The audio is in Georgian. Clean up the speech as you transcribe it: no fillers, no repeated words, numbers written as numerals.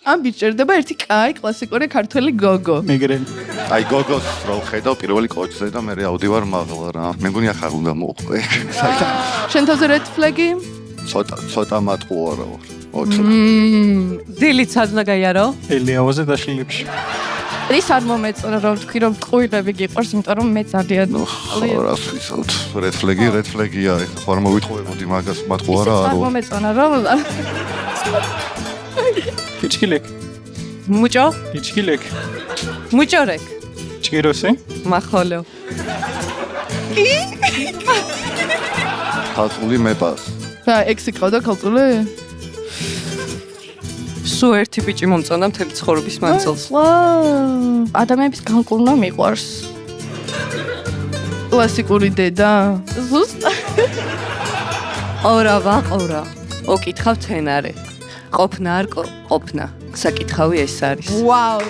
ამ ბიჭერდება ერთი კაი კლასიკური ქართველი გოგო. მეგრელი. აი გოგოს რო ხედავ პირველი კოჩზე და მე ავდივარ მაღლა რა. მე მგონი ახლა უნდა მოყვე. შენ თავზე red flag-ი? ცოტა მატყუა რა ვარ. დილით სად უნდა გაიარო? ელიავაზე დაშლილებში. ის არ მომეწონა რომ თქვი რომ ტყუილები გიყვარს, იმიტომ რომ მე ძალიან რას ვიცავთ? red flag-ია. ხო არ მოვიტყუებოდი მაგას მატყუა რა არ არო. მომეწონა რომ Kichkilek. მუჭო? Kichkilek. მუჭორეკ. Chkirosi. მახოლო. ხალხული მეპას. რა ექსი ყავდა ქალწული? სულ ერთი ბიჭი მომწონდა მთელი ცხოვრების მანძილს. ადამიანების განკურნა მიყვარს. კლასიკური დედა. ზუსტად. ყურა. ოკითხავ თენარე. ყოფნა არ ყოფნა. საკითხავი ეს არის. ვაუ.